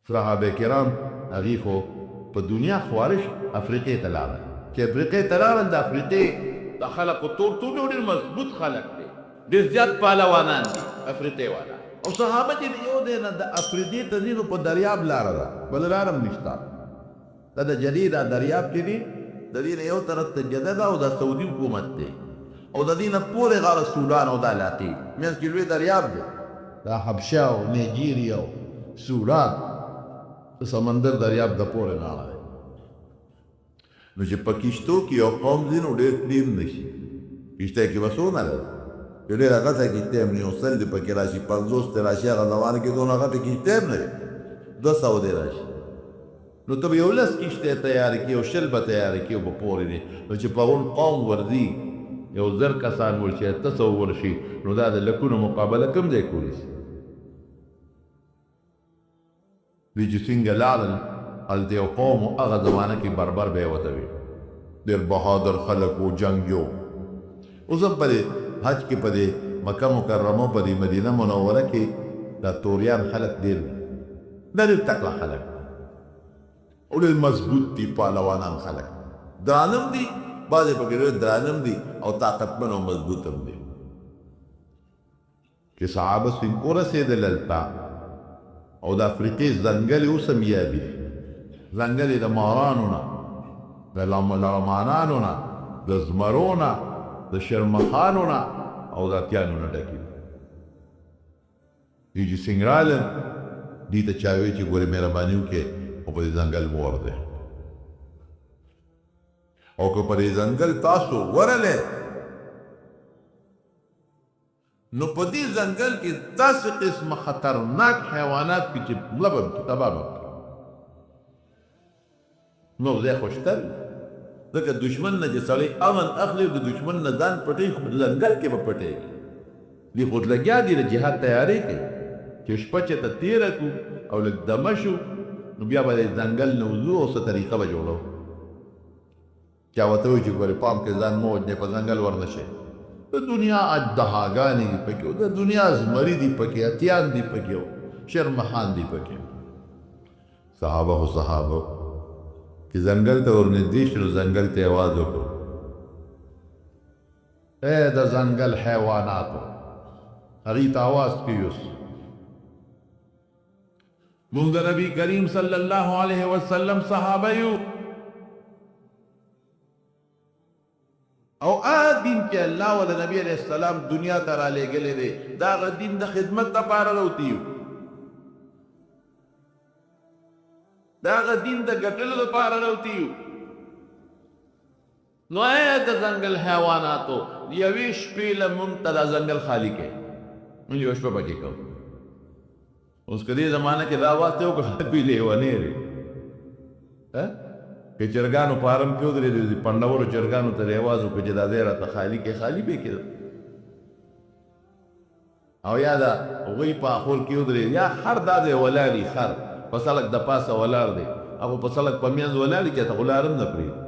صحابه کرام هغې خو په دنیا خوارش افریقې ته لاړل چې افریقې ته لاړل د افریقې د خلقو تور ډېر مضبوط خلک دی ډېر زیات پهلوانان دي افریقې والا او صحابه چې د یو دی نه د افریقې ته ځي نو په دریاب لاره ده بل لاره هم نشته دا د جدې دا دریاب چې دی د دې نه یو طرف ته جده ده او د سعودي حکومت دی او د دې نه پورې غاړه سودان او دا علاقې منځ کې لوی دریاب دی دا حبشه او نایجیریا او سودان د سمندر دریاب د پورې غاړه دی نو چې په کښتو کې یو قوم ځي نو ډېر کلیم نه شي کښتۍ کې به څونه ده چې ډېره غټه کښتۍ هم نه یو سل دې پکې راشي 50 دې راشي هغه زمانه کې دونه غټه کښتۍ هم نه وي 200 دې راشي نو ته به یو لس کښتۍ تیارې کړي او شل به تیارې کړي او به پورې دي نو چې په اون قوم ورځي یو 1000 کسان ورشي 800 ورشي نو دا د لکونو مقابله کوم ځای کولی شي دوی چې څنګه لاړل هلته یو قوم و هغه زمانه کې بربر به یې ورته وي ډېر بهادر خلک و جنګیو اوس هم په دې حج کې په دې مکه مکرمه په دې مدینه منوره کې دا توریان خلک ډېر دي دا ډېر تکړه خلک او ډېر مضبوط دي پهلوانان خلک درانم دي بعضې پکې ډېر درانم دي او طاقتمن او مضبوط هم دي چې صحابه سوین ورسېدل هلته او د افریقې ځنګلې اوس هم یابي دي ځنګلې د مارانو نه د لړمانانو نه د زمرو نه د شرمخانو نه او د اتیانو نه ډکې دي چې څنګه رالل دې ته چا وایي چې ګورې مهرباني وکړې او په دې ځنګل مور دی او که په دې ځنګل تاسو ورلې نو په دې ځنګل کې داسې قسمه خطرناک حیوانات دي چې مړه به تباه به نو ځای خوشتر ځکه دشمن نه چې سړی امن اخلي د دشمن نه ځان پټوي خو ځنګل کې به پټېږي دې خو لګیا دي د جهاد تیاری کوي چې شپه چې ته تېره کړو او لږ دمه شو نو بیا به د ځنګل نه وځو او څه طریقه به جوړو چا ورته وایي چې ګورې پام کې ځان مه وژنې په ځنګل ورنه شئ د دنیا اجدهاګانې دي پکې د دنیا زمري دي پکې اتیان دي پکې شرمخان دي پکې صحابه خو صحابه چې ځنګل ته ورنږدې شو نو ځنګل ته یې اواز وکړو ای د ځنګل حیواناتو هغې ته اواز کیوس مونږ د نبي کریم صلی الله علیه وسلم صحابه یو او دین چې الله ولا نبی علیہ السلام دنیا ته را لېږلی دی دا هغه دین د خدمت دپاره راوتي یو دا هغه دین د ګټلو دپاره راوتي یو نو ای د ځنګل حیواناتو یوې شپې له مونږ ته دا ځنګل خالي کړې مونږ یوه شپه پکې کوو اوس که دې زمانه کې دا اواز ته وکړه دوی لیونې دی که چرګانو په حرم کې ودرېدې پنډورو چرګانو ته دې اواز وکړه چې دا ځای راته خالي کې خالي به کېده او یا دا هغوی په اخور کې ودرېد یا خر دا دی ولاړي خر په سړک د پاسه ولاړ دی هغه په سړک په منځ ولاړ دی چې ته خو لار هم نه پرېږدي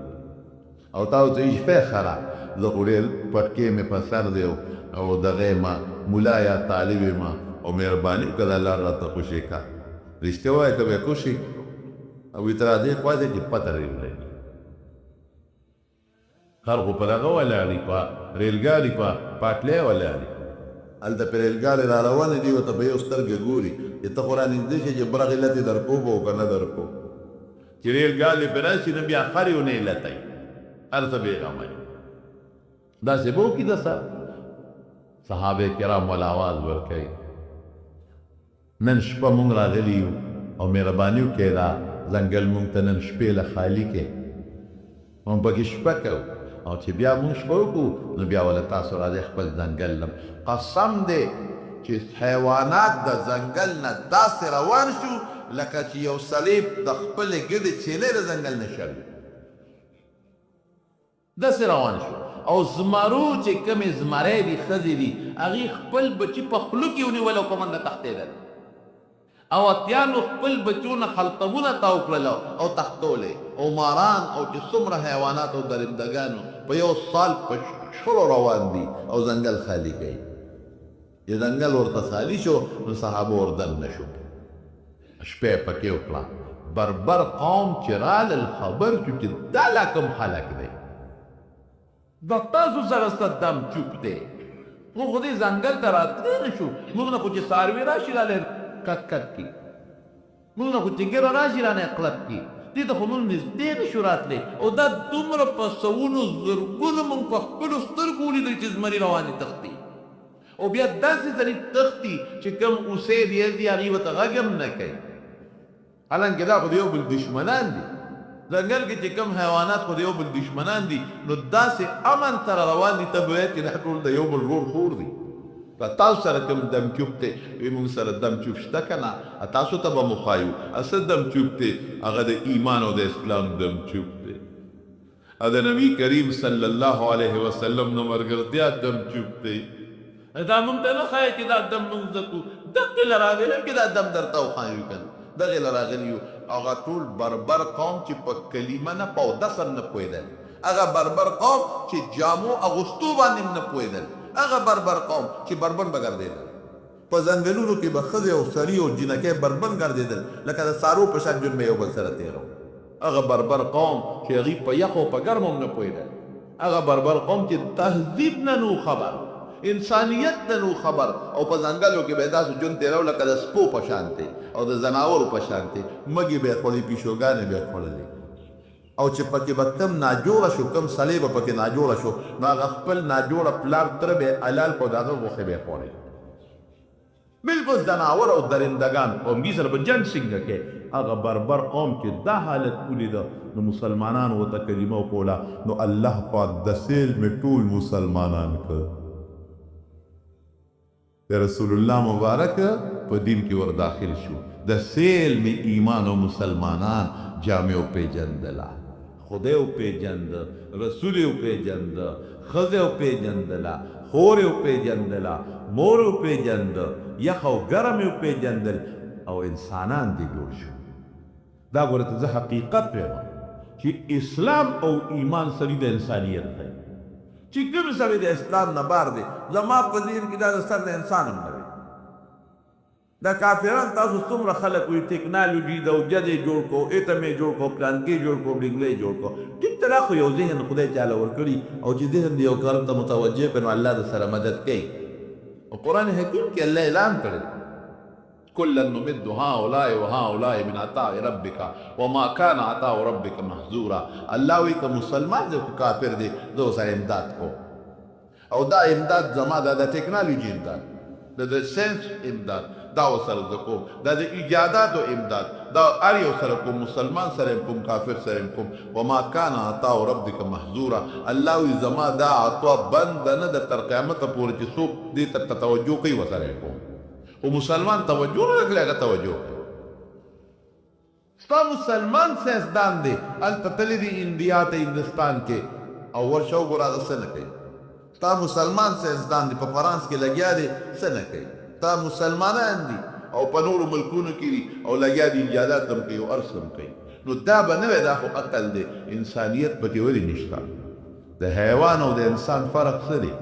او تا ورته وایي شپې خره زه خو ډېر پټکې مې په سر دی او دغه یې ملا یا طالب یم او مهرباني وکړه دا لار راته خوشې کا رښتیا وایه که به خوشې او تر دې خوا دی چې پته ریللی خر خو په دغه ولاړي په ریلګاډي په پاټلۍ ولاړي هلته پرې ریلګاډي را روانې دي ورته په یو سترګې ګوري چې ته خو رانږدې شې چې برغ علت یې در کوو به او که نه در کوو چې ریلګاډي پرې راشي نو بیا خر یې ونه علتوي هر څه بېغمه داسې به وکړي دسه صحابه کرام ولا آواز ورکوي نن شپه مونږ راغلي یو او مهرباني وکړئ دا ځنګل مونږ ته نن شپې له خالي کې مونږ پکې شپه کوو او چې بیا مونږ شپه وکړو نو بیا وله تاسو راځئ خپل ځنګل لم قسم دی چې حیوانات د ځنګل نه داسې روان شو لکه چې یو سړی د خپلې ګډې چیلې د ځنګل نه شړي داسې روان شو او زمرو چې کومې زمری دي ښځې دي هغې خپل بچي په خولو کې ونیول او په منډه تښتېدل او اتیانو خپل بچونه خلطمونه تاو کړل او تښتولې او ماران او چې څومره حیوانات او درندګانو په یو سال په شلو روان دي او ځنګل خالي کوي چې ځنګل ورته خالي شو نو صحابه وردن نه شو شپې پکې وکړه بربر قوم چې رالل خبر شو چې دا لا کوم خلک دی دا تاسو سره ست دم چوپ دی موږ خو دې ځنګل ته راتللی نه شو موږ نه خو چې څاروي راشي رالې کټ کټ کړي موږ نه خو چې ګیره راشي رانه قلب کړي دې ته خو موږ نږدې نه شو راتلی او دا دومره په سوونو زرګونو موږ په خپلو سترګو ولیدل چې زمري روانې تښتي او بیا داسې ځلې تښتي چې کوم اوسې دی دي هغې ورته غږ هم نه کوي حالانکې دا خو د یو بل دشمنان دي ځنګل کې چې کوم حیوانات خو د یو بل دشمنان دي نو داسې امن سره روان دي ته به وایې چې دا ټول د یو بل رور خور دي تاسو سره کوم دم چوپ دی وایي موږ سره دم چوپ شته که نه تاسو ته به مو ښایو څه دم چوپ دی هغه د ایمان او د اسلام دم چوپ دی او د نبي کریم صلی الله علیه وسلم نه ملګرتیا دم چوپ دی دا موږ ته نه ښایي چې دا دم موږ زده کړو دقې له راغلی یم چې دا دم درته وښایو که نه دغې له راغلي یو هغه ټول بربر قوم چې په کلمه نه په اودس هم نه پوهېدل هغه بربر قوم چې جامو اغوستو باندې هم نه پوهېدل هغه بربر قوم چې بربن به ګرځېدل په ځنګلونو کې به ښځې او سړي او جینکۍ بربن ګرځېدل لکه د څارو په شان ژوند به یو بل سره تېرو هغه بربر قوم چې هغوی په یخو په ګرمو هم نه پوهېدل هغه بربر قوم چې تهذیب نه نو خبر انسانیت نه نو خبر او په ځنګلو کې به یې داسې ژوند تېرو لکه د سپو په شانتې او د ځناورو په شانتې مږې به یې خوړلې پیشوګانې به یې خوړلې او چې پکې به کم ناجوړه شو کم سړی به پکې ناجوړه شو نو هغه خپل ناجوړه پلار تره به یې حلال کړو د هغه غوښې به یې خوړې بلکل ځناور او درندګان قومګي سره به جنګ څنګه کې هغه بربر قوم چې دا حالت ولیده نو مسلمانانو ورته کلمه وکوله نو الله پاک د سیل مې ټول مسلمانان کړ د رسول الله مبارک په دین کې ور داخل شو د سیل می ایمان او مسلمانان جامع پیجندلا خدای پیجند رسول پیجند خزه پیجندلا خور پیجندلا مور پیجند یخو ګرم پیجندل او انسانان دی جوړ شو دا ورته زه حقیقت وایم چې اسلام او ایمان سړي د انسانیت دی چې کوم سړی د اسلام نه بار دی زما په ذهن کې دا د سر د انسان هم نه وي دا کافران تاسو څومره خلک وي ټکنالوژي د وجدې جوړ کړو ایټم یې جوړ کړو پلانکې جوړ کړو ډنګلې جوړ کړو ټیک ته خو یو ذهن خدای تعالی ورکړي او چې ذهن دی یو کار ته متوجه کړي نو الله د سره مدد کوي او قرآن حکیم کې الله اعلان کړی كلا نمد هؤلاء وهؤلاء من عطاء ربك وما كان عطاء ربك محظورا الله وی که مسلمان دی کافر دی زه سره امداد کو او دا امداد زما د ټکنالوژي امداد د ساينس امداد دا وسره زکو دا د ایجاداتو امداد دا اړ یو سره کوم مسلمان سره کوم کافر سره کوم وما كان عطاء ربك محظورا الله وی زما دا عطا بند نه د تر قیامت پورې چې څوک دې ته توجه کوي وسره کوم و مسلمان توجه نه کړي هغه توجه ستا مسلمان سیاستدان دی هلته تللی دی انډیا ته هندوستان کې او ورشه وګوره هغه څه نه کوي ستا مسلمان سیاستدان دی په فرانس کې لګیا دی څه نه کوي ستا مسلمانان دي او په نورو ملکونو کې دي او لګیا دي ایجادات هم کوي او ارس هم کوي نو دا به نه وی دا خو عقل دی انسانیت پکې ولې نشته د حیوان او د انسان فرق څه دی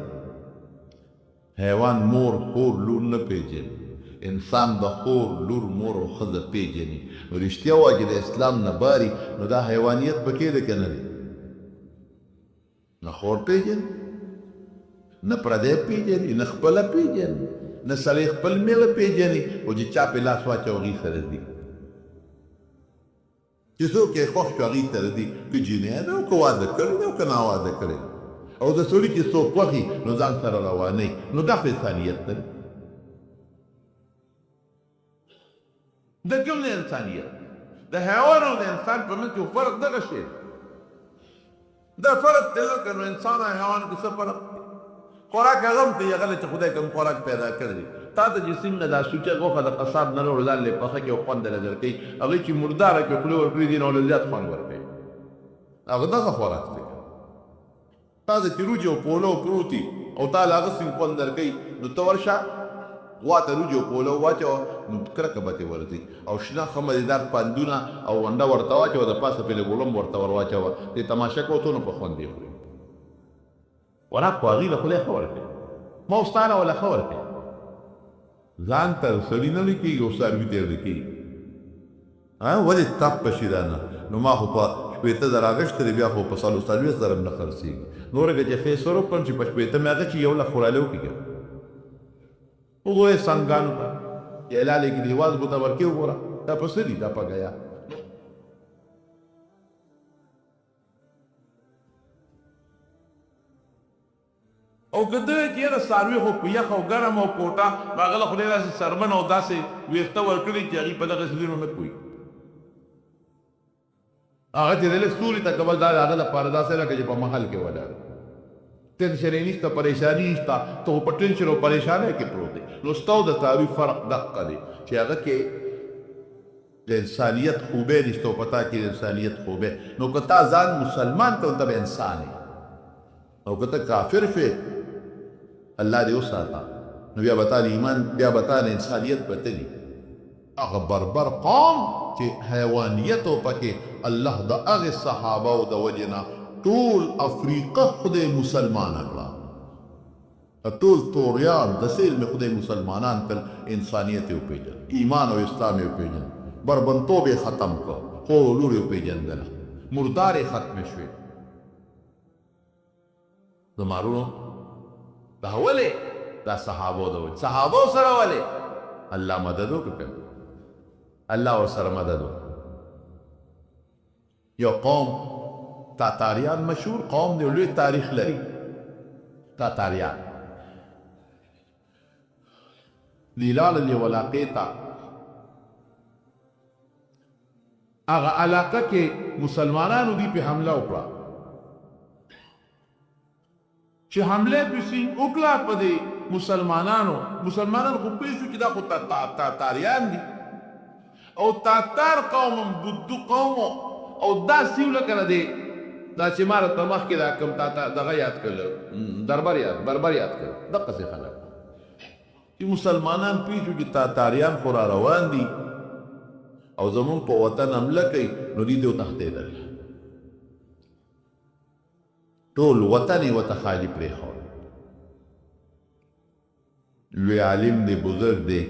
حیوان مور کور لور نه پیژني انسان د خور لور مور او ښځه پیژني نو رښتیا وایي چې د اسلام نه باري نو دا حیوانیت پکې دی که نه دی نه خور پیژني نه پردی پیژني نه خپله پیژني نه سړی خپل میوه پیژني او چې چا پې لاس واچو هغې سره ځي چې څوک یې خوښ شو هغې سره ځي که جنۍ ده او که واده کړی دی او که ناواده کړی او د سړي چې څوک خوښي نو ځان سره روانوي نو دا خو انسانیت دی د کوم د انسانیت د حیوان او د انسان په منځ کې فرق دغه شی دا فرق دی لکه نو انسان او حیوان کې څه فرق خوراک هغه هم کوي هغه چې خدای کوم خوراک پیدا کړی تا ته چې څنګه دا سوچه غوښه د قصاب نه راوړو ځان لې پخه کې او خوند یې درکوي هغوی چې مرداره کې خولې ورکړي دي نو له زیات خوند ورکوي هغه دغه خوراک دی تا ته چې روجې او پولو پروت دي او تا له هغه څنګه خوند درکوي نو ته ورشه غوا ته روجې او پولو واچوه نو کرکه به ترې ورځي او شنه ښه مزېدار پندونه او ونډه ورته واچوه د پاسه پې لږ غړم ورته ور واچوه دې تماشه کوو نو په خوند یې خوري خوراک خو هغې له خدای ښه ورکوي ما اوس تا له وله ښه ورکوي ځان ته سړي نه لیکېږي او څاروي ته یې لیکېږي ولې تپ شي رانه نو ما خو په شپېته زره اګشت دی بیا خو په 40 زره نه خرڅېږي نور که چې ښې سر وکړم چې په شپېته مې هغه چې یو لک خورالی وکړي وګورئ سنګانو ته چې هلالې کې رواز به ته ورکې وګوره دا په څه دي دا په ګیا او که ده چې یاره څاروي خو په یخ او ګرم او کوټه هغه له خدای داسې سرمن او داسې ویښته ورکړي چې هغې په دغه څیزونو نه پوهېږي هغه چې دلې ستوري ته کول دا د هغه لپاره داسې لکه چې په محل کې ولاړ ټینشن یې نشته پریشاني نشته ته خو په ټینشن او پریشانۍ کې پروت دی نو ستا او د څاروي فرق دقه دی چې هغه کې د انسانیت خوبۍ نشته او په تا کې د انسانیت خوبۍ نو که تا ځان مسلمان ته ته به انسان یې او که ته کافر شوې الله دې وساته نو بیا به تا د ایمان بیا به تا د انسانیت بتلي هغه بربر قوم چې حیوانیت او پکې الله د هغې صحابه د وجې نه ټول افریقه خدای مسلمانه کړه ټول توریان د سیل مې خدای مسلمانان تل انسانیت یې وپېژن ایمان او اسلام یې وپېژن بربنتوب یې ختم کړ خور لور یې وپېژندله مردار یې ختمې شوې زما وروڼو دا ولې دا صحابو د وجې صحابو سره ولې الله مدد وکړه الله ورسره مدد وکړه یو قوم تاتاریان مشهور قوم دی لوی تاریخ لري تاتاریان لیلال لی ولاقې ته هغه علاقه کې مسلمانانو دی په حمله وکړه چې حمله پسې وکړه په دې مسلمانانو خو پوه شو چې دا خو تاتاریان دي او تاتار قوم بدو قوم او دا سیوله کنه دی دا چې ماره ته مخکې دا کوم تا دغه یاد کړل بربر یاد کړل دقسې خلک چې مسلمانان پوه شو چې تاتاریان خو را روان دي او زمونږ په وطن حمله کوي نو دوی دې وتښتېدل ټول وطن یې ورته خالي پرېښود لوی عالم دی بزرګ دی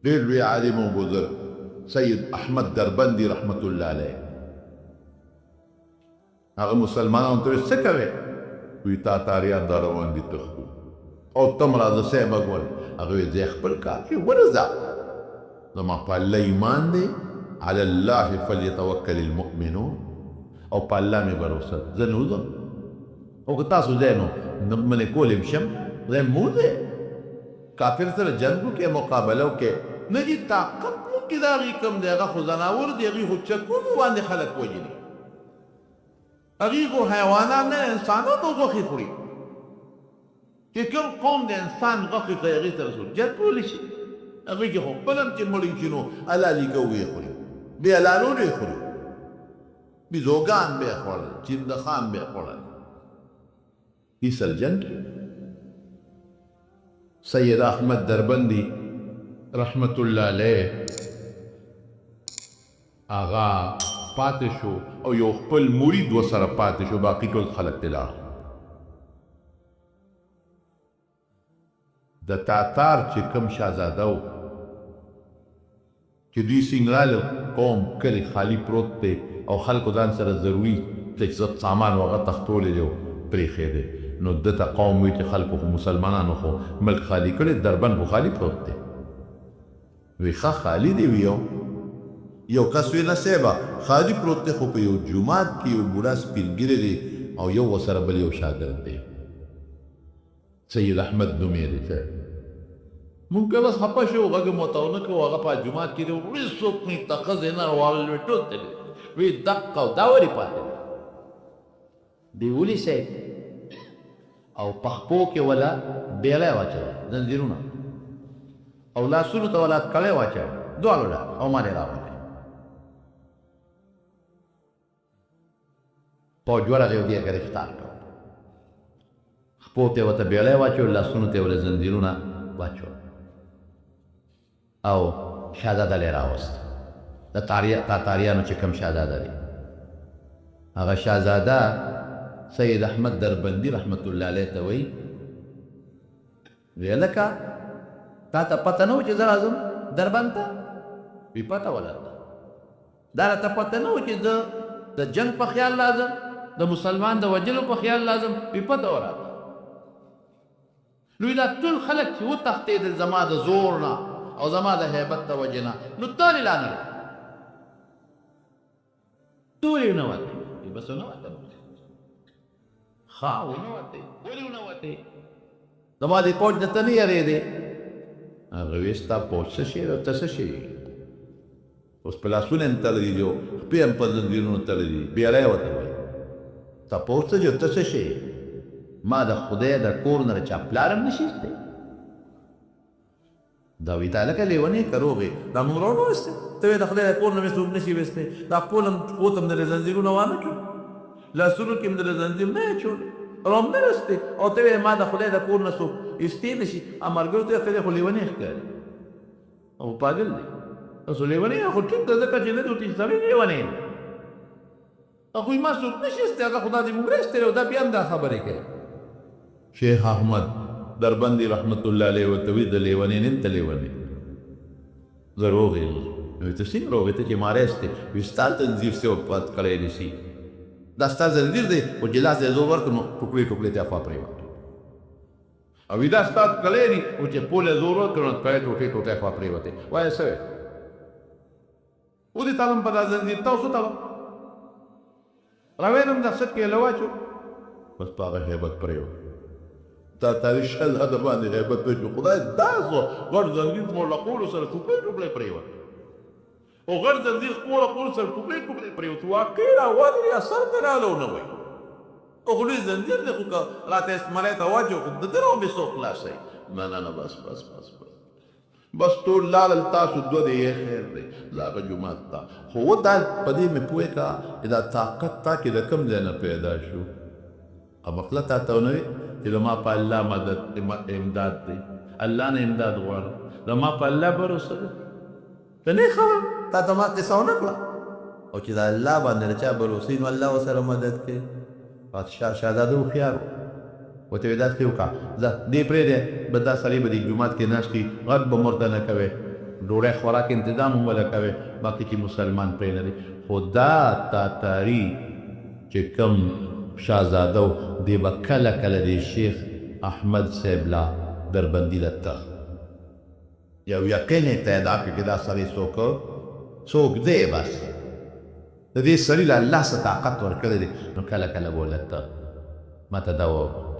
ډېر لوی عالم او بزرګ سید احمد دربندي رحمت الله علیه هغه مسلمانانو ته څه کوي وی تاتاریان دا روان دي تښتو او تم راځه صاحب اګول هغه وی زه خپل کار کې ورځه زما په الله ایمان دی علی الله فلیتوکل المؤمنون او په الله مې باور زه نه وځم او که تاسو ځای نو منې کولی م شم ځای مو دی کافر سره جنګ وکړې مقابله وکړې نه چې طاقت وکړي د هغې کوم دی هغه خو ځناور دي هغې خو چکونو باندې خلک وژني هغې خو حیوانات نه انسانانو غوښې خوري چې کوم قوم د انسان غوښې کوي هغې سره څوک جنګ کولی شي هغې کې خو خپل هم چې مړی شي نو حلالي کوو یې خوري بې حلالونو یې خوري بیزوگان به یې خوړل چندخان به یې خوړل هیڅ الجنګ سید احمد دربندي رحمت الله علیه آغا پاتې شو او یو خپل مرید ورسره پاتې شو باقي ټول خلک ته لاړل د تاتار چې کوم شاهزاده و چې دوی سینګرال قوم کلی خالی پروت دی او خلکو ځان سره ضروري تجهیزات سامان هغه تښتولی دی او پرېښی دی نو ده ته قوم وایي چې خلکو خو مسلمانانو خو ملک خالي کړی دربند خو خالي پروت دی وی ښه خالي دی وی یو کس وی نه صاحبه خالي پروت دی خو په یو جومات کې یو بوډا سپینګیری دی او یو ورسره بل یو شاګرد دی سید احمد نومې دی مونږ که بس خفه شو غږ مو ورته ونه کړو هغه په جومات کې دی هېڅوک نه ته ښځې نه راوړل ټول ته وی دقه دا ولې پاتې دی ولي صاحب او پخپو کې ولا بیړۍ واچوه زنځیرونه او لاسونو ته ولا کړی واچوه دواړو له او ما دې راوړی پوج ورغی او دې ګرفتار کړ خپو ته ورته بیړۍ واچوه لاسونو ته ولا زنځیرونه واچوه او شهزاده لی راوست د تاتاریانو چې کوم شهزاده دی هغه شهزاده سید احمد دربندي رحمت الله علیه ته وایي وی لکه تا ته پته نه و چې زه راځم دربند ته وی پته ولرله دا راته پته نه و چې د جنگ په خیال لازم د مسلمان د وجلو په خیال لازم وی پته وراته نو دا ټول خلک چې وتښتېدل زما د زور نه او زما د هیبت د وجې نه نو ټول یې لا نه ټول یې نه وتې بس ونه وته ښه ونه وتې ولې ونه وتې زما دې پوج نه ته نه یېرېدې هغه ویې ستا پوج څه شی دی ته څه شی اوس په لاسونه هم تړلي دي او خپې هم په زنځیرونو تړلي دي بیړی ورته وایي ستا پوج څه دی ته څه شی ما د خدای د کور نه چا پلار هم نشي ایستی دا وی تا لکه لیونې که روغې دا مونږ راوړو ایستی ته وایې د خدای د کور نه مې څوک نشي ویستی دا پول هم پوت هم د زنځیرونه وانه کړو لاسونو کې هم د زنځیر نه یې چولې روم نه رستی او ته وایې ما د خدای د کور نه څوک ایستی نشي ملګرو ته ته خو لیونې ښکاري او پاګل دی تاسو لیونې خو ټیک ده ځکه چې نه دوی سړی لیونې هغه ما څوک نشي ایستی هغه خدا دې مونږ رایستی او دا بیا هم دا خبرې کوي شیخ احمد دربندي رحمت الله علیه ورته وی د لیونې نه ته لیونې زه روغ یم وایي ته څنګه روغ یې ته چې ما رایستی وایي ستا تنظیر څه وفات کړی نشي دا ستا زنځیر دی او چې لاس یې زور ورکړو نو ټوکړې ټوکړې ته خوا پرېوت او وي دا ستا کلی دي او چې پول یې زور ورکړو نو کلی ټوټې ټوټې خوا پرېوتې وایه څه وی ودې تا هم په دا زنځیر تاسو ته راوینم دا سټ کې یې لواچو بس په هغه هیبت پرېوت تا تاریخ شل هذا باندې هیبت وشو خدای داسو غړ زنځیر مو له قولو سره ټوکړې ټوکړې پرېوت او غړ زنځیر قوله قول سره ټوکړې ټوکړې پرېوت واقع راودرې اثر ته راغلو نه وایي او خو لوی زنځیر دی خو که راته اسمرۍ ته واچو خو د ده نه به څوک خلاصوي نه نه نه بس بس بس بس ټول لاړل تاسو دوه دی یې خیر دی لاغه جومات ته خو دا په دې مې پوه کړه چې دا طاقت تا کې د کوم ځای نه پیدا شو او مخله تا ته ونه وي چې زما په الله مدد امداد دی الله نه امداد غواړم زما په الله بروسه دی ته نه خبر تا ته ما قصه ونه کړه او چې د الله باندې د چا بروسې نو الله ورسره مدد کوي بادشاه شهزاده هوښیار و ورته ویې داسې وکړه ځه دې پرېږدی به دا سړی به دې جومات کې ناست وي غږ به ورته نه کوې ډوډۍ خوراک انتظام هم به نه کوې باقي چې مسلمان پرې نه دی خو دا تاتاري چې کوم شهزاده و دی به کله کله د شیخ احمد صاحب لا دربندي له تخت یو یقین یې پیدا کړ چې دا سړی څوک دی بس د دې سړي له الله څه طاقت ورکړی دی نو کله کله به ولته ما ته دا ووایه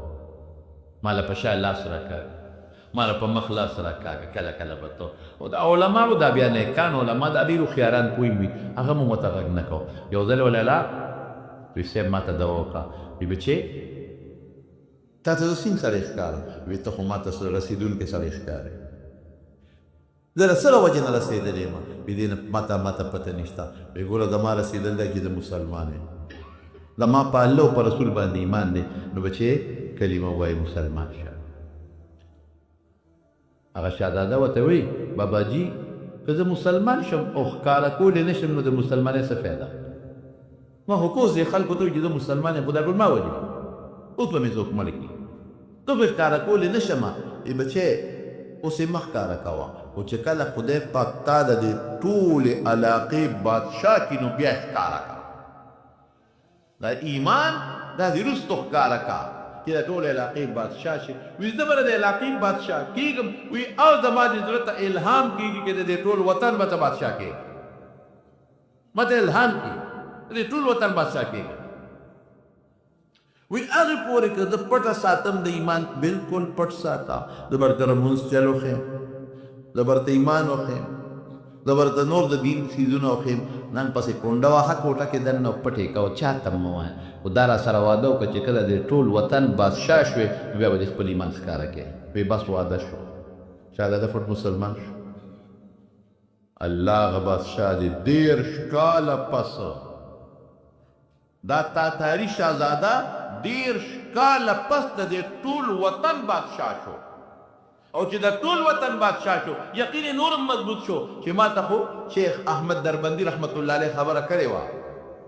ما له په شا لاس راکاږه ما له په مخ لاس راکاږه کله کله به ته او د علماو دا بیا نیکان علما دا ډېر هوښیاران پوه وي هغه مو ورته غږ نه کوه یو ځل ولاړه وی صاحب ما ته دا وکړه وی بچې تا ته زه څنګه سړی ښکارم وی ته خو ما ته رسېدونکی سړی ښکارې زه له څه له وجې نه رسېدلی یم وی دې نه ما ته پته نشته وی ګوره زما رسېدل دی چې د مسلمان یم زما په الله او په رسول باندې ایمان دی نو بچې کلمه ووایي مسلمان شه هغه شهزاده ورته وایي باباجي که زه مسلمان شم او ښکاره کولی نه شم نو د مسلمانۍ څه فایده ما خو کوز دی خلکو ته وایي چې زه مسلمان یم خو دا ټول ما وجې اوس به مې څوک مړ کړي ته به ښکاره کولی نه شمه ای بچې اوس یې مه ښکاره کوه خو چې کله خدای پاک تا د دې ټولې علاقې بادشاه کړي نو بیا ښکاره کوه دا ایمان دا دې وروستو ښکاره کوه چې د ټولې علاقې بادشاه شي وایي زه به د علاقې بادشاه کېږم وایي او زما دې زړه ته الهام کېږي چې د دې ټول وطن به ته بادشاه کېږي ما ته الهام کېږي د دې ټول وطن بادشاه کېږي وایي هغې پورې که زه پټه ساتم د ایمان بلکل پټ ساته زه به درته لمونځ چل وښیم زه به درته ایمان وښیم زه به درته نور د دین څیزونه وښیم نن پسې کونډه واخه کوټه کې دننه پټې کوه چاته مه وایه خو دا را سره واده وکړه چې کله د ټول وطن بادشاه شوې نو بیا به دې خپل ایمان ښکاره کوې وایي بس واده شو شهزاده فټ مسلمان شو الله هغه بادشاه دې 13 کاله پس دا تاتاري شهزاده 13 کاله پس د دې ټول وطن بادشاه شو او چې د ټول وطن بادشاه شو یقین نورم مضبوط شو چې ما ته خو شیخ احمد دربندي رحمت الله علیه خبره کړې وه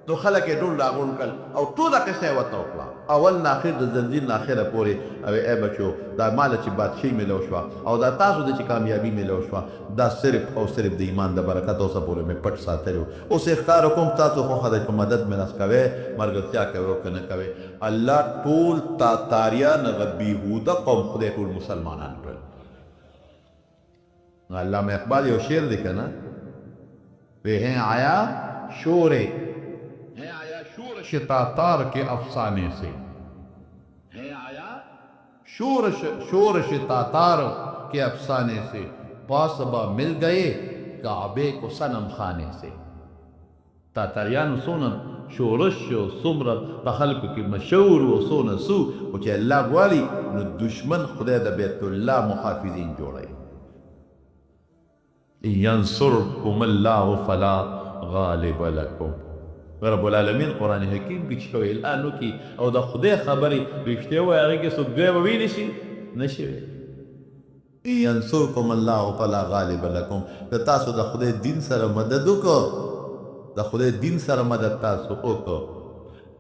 نو خلک یې ټول راغونډ کړل او ټوله قصه یې ورته وکړه اول نه اخر د زنځیر نه اخره پورې او ای بچو دا ماله چې بادشاهي میلو شوه او دا تاسو د چې کامیابي میلو شوه دا صرف او صرف د ایمان د برکت اوسه پورې مې پټ ساتلی و اوس یې ښکاره کوم تاسو خوښه ده چې مدد مې نس کوئ ملګرتیا کوئ او که نه کوئ الله ټول تاتاریان هغه بیهوده قوم خدای ټول مسلمانان کړل علامہ اقبال یو شعر دی که نه وی ہیں آیا شورے شورش تاتار کے افسانے سے ہے آیا شورش تاتار کے افسانے سے پاسبا مل گئے کعبے کو صنم خانے سے تاتاریانو سونه شورش او څومره په خلکو کې مشهور و سونه سو او چې الله غواړي نو دشمن خدای د بیت الله محافظین جوړوي ینصرکم الله فلا غالب لکم رب العالمین قرآن حکیم کې چې اعلان وکړي او د خدای خبرې رښتیا وایي هغې کې څوک دوی به ویلی شي نه شي ویلی ینصرکم الله فلا غالب لکم که تاسو د خدای دین سره مدد وکړو د خدای دین سره مدد تاسو وکړو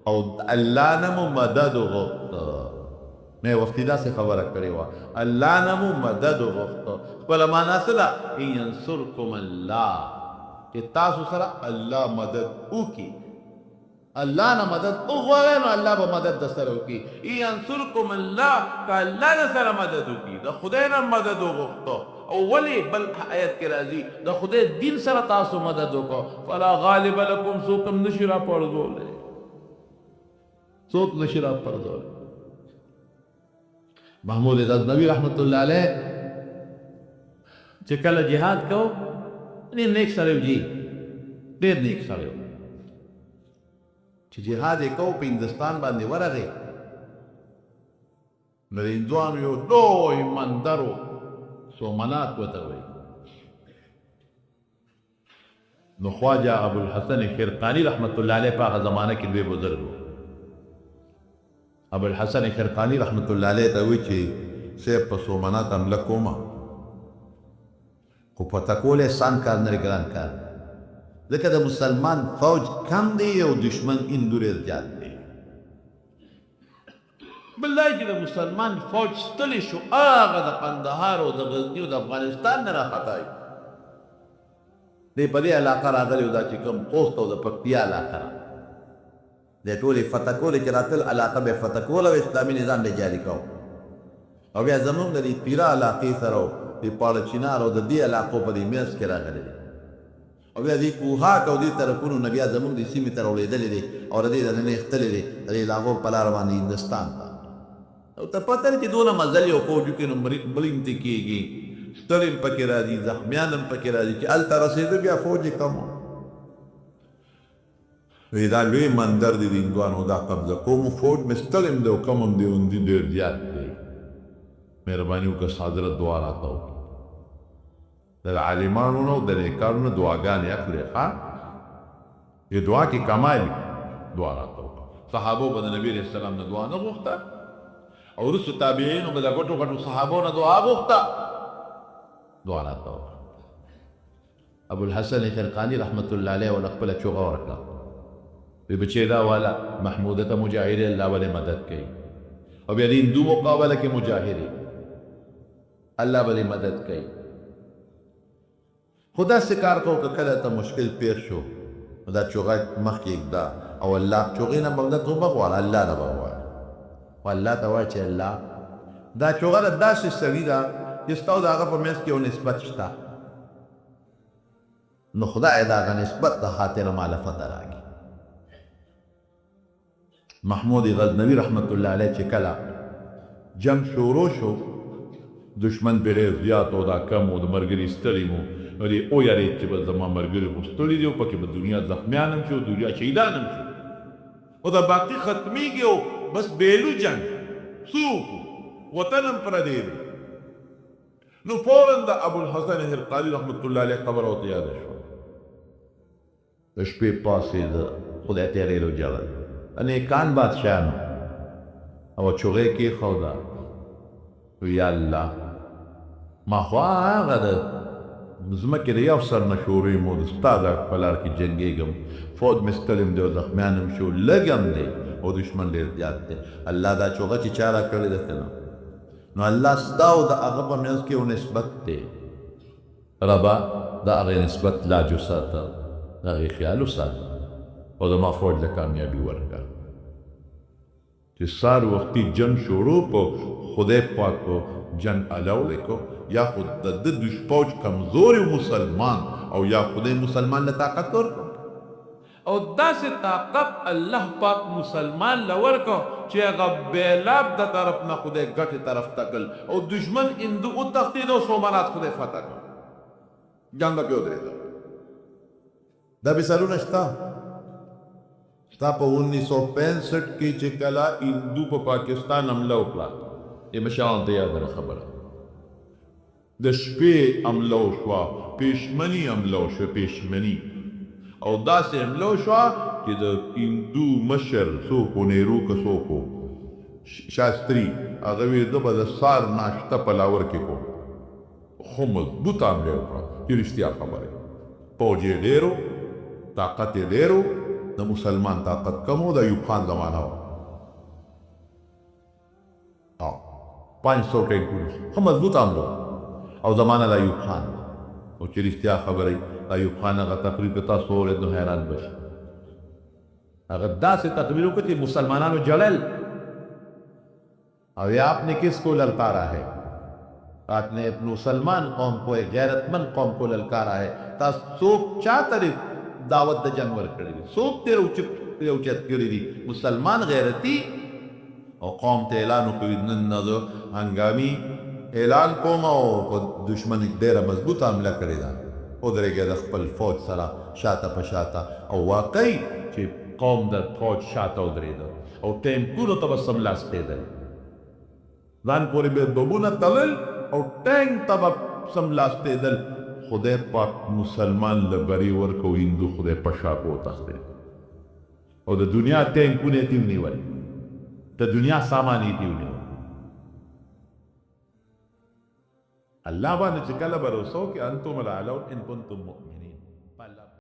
او الله نه مو مدد وغوښته مې وختي داسې خبره کړې وه الله نه مو مدد وغوښته خپله معنا څه ده ینصرکم الله چې تاسو سره الله مدد وکړي الله نه مدد وغواړئ نو الله به مدد در سره وکړي ینصرکم الله که الله در سره مدد وکړي د خدای نه مدد وغوښته او ولې بل آیت کې راځي د خدای دین سره تاسو مدد وکړو فلا غالب لکم څوک هم نشي راپرځولی څوک نشي راپرځولی محمود غزنوي رحمت الله علیه چې کله جهاد کو ډېر نیک سړی و جي ډېر نیک سړی و چې جهاد یې کو په هندوستان باندې ورغی نو د هندوانو یو لوی مندر و سومنات ورته وایي نو خواجه ابوالحسن خرقاني رحمت الله علیه په هغه زمانه کې لوی بزرګ و ابوالحسن خرقاني رحمت الله علیه ته وایي چې صاحب په سومنات حمله کومه خو پته کول یې سان کار نه دی ګران کار ځکه د مسلمان فوج کم دی او دشمن هندو ډېر زیات دی بالله چې د مسلمان فوج ستلی شو هغه د قندهار او د غزني او د افغانستان نه راخطایي دی په دې علاقه راغلی و دا چې کوم خوست او د پکتیا علاقه دی ټولې فتح کولې چې راتل علاقه به فتح کول او اسلامي نظام به جاري کو او بیا زمونږ د دې پیره علاقې سره د پاړه چینار او د دې علاقو په دې منځ کې راغلی دی او بیا دې کوهاک او دې طرفونو نه بیا زمونږ د سیمې ته راولېدلې دی او د دې دننه اختلې دی د دې علاقو په لاره باندې هندوستان ته او ته پته لري چې دونه مزل یو فوج کې نو مړین ته کېږي ستړی هم پکې راځي زخمیان هم پکې راځي چې هلته رسېده بیا فوج یې کم وی دا لوی مندر دی د هندوانو دا قبضه کوم فوج مې ستړی هم دی او کم هم دی هندي ډېر زیات دی مهرباني وکړه حضرت دعا راته وکړه د عالمانو نه او د نیکانو نه دعاګانې اخلي ښه یې دعا کې کمال دعا راته وکړه صحابو به د نبي علیه السلام نه دعا نه غوښته او وروستو تابعینو به د غټو غټو صحابو نه دعا غوښته دعا راته وکړه ابوالحسن خرقاني رحمت الله علیه ول خپله چوغه ورکړه وی بچې دا والا محموده ته مجاهد الله ولې مدد کوي او بیا د هندو مقابله کې مجاهد الله ولې مدد کوي خو داسې کار کوو که کله ته مشکل پیښ شو نو دا چوغه مخکې ږده او الله چوغې نه به مدد وبه غواړه الله نه به غواړه خو الله ته وایه چې الله دا چوغه د داسې سړي ده چې ستا او د هغه په منځ کې یو نسبت شته نو خدای د هغه نسبت د خاطر ماله فتح راکړي محمود غزنوي رحمت الله علیه چې کله جنگ شروع شو دشمن پرې ډېر زیات او دا کم و د ملګري ستړي مو نو دې ویارېد چې بس زما ملګري خو ستړي دي او پکې به دنیا زخمیان هم شي او دنیا شهیدان هم شي او دا باقي ختمیږي او بس بیلو جنگ څوک وطن هم پردی دی نو فوراً د ابوالحسن خرقاني رحمت الله علیه خبره ورته یاده شوه د شپې پاڅېده خدای تېرېدو جغل نیکان بادشاهانو او چوغې کېښوده یا الله ما خو هغه د زمکې د یو سر نه شورې مو د ستا د په لار کې جنګېږم فوج مې ستړی دی او زخمیان هم شو لږ هم دی او دشمن ډېر زیات دی الله دا چوغه چې چا را کړې ده که نه نو الله ستا او د هغه په منځ کې یو نسبت دی ربا د هغې نسبت لاج وساته د هغې خیال وساته او زما فوج له کامیابي ورکړه چې سار وختي جنگ شروع په خدای پاک په جنگ الاولی کو یا خود د فوج کمزور مسلمان او یا خدای مسلمان له طاقت ورکړو او داسې طاقت الله پاک مسلمان له ورکړو چې هغه بېلاب د طرف نه خدای ګټې طرف ته کړل او دشمن هندو وتښتېد او سومنات خدای فتح کړ جنګ پې ودرېده دا مثالونه شته ستا په 1965 کې چې کله هندو په پاکستان حمله وکړه یې مشرانو ته یاده ده خبره د شپې حمله وشوه پېشمني حمله وشوه پېشمني او داسې حمله وشوه چې د هندو مشر څوک و نهرو که څوک و شاستري هغه ویې ده به د سار ناشته په لاور کې کو خو مضبوطه حمله یې وکړه چې رښتیا خبره پوځ یې ډېر و طاقت یې ډېر و د مسلمان طاقت کم و د ایوب خان زمانه وه 500 ټینکونه ښه مضبوط حمله او زمانه د ایوب خان او چې رښتیا خبره د ایوب خان هغه تقریر که تاسو واورئ نو حیران بشي هغه داسې تقریر وکړ چې مسلمانانو جړل او یہ آپ نے کس کو للکارا ہے آپ نے مسلمان قوم کو ایک غیرتمند قوم کو للکارا ہے تا څوک چا طرف دعوت د جنگ ورکړی دی څوک ترې اوچت کړي دي مسلمان غیرتي او قوم ته اعلان وکړي نن نه زه هنګامي اعلان کوم او په دشمن ډېره مضبوطه حمله کړې ده ودرېږه د خپل فوج سره شاته په شاته او واقعي چې قوم د فوج شاته ودرېده او ټینکونو ته به سملاستېدل ځان پورې به بمونه تړل او ټینک ته به سملاستېدل خدای پاک مسلمان له بري ورکړو هندو خدای په شا په وتښتېد او د دنیا ټینکونه یې تیم نیول د دنیا سامان یې تیم نیول الله باندې چې کله به روسو کې انتم الاعلون ان کنتم مؤمنین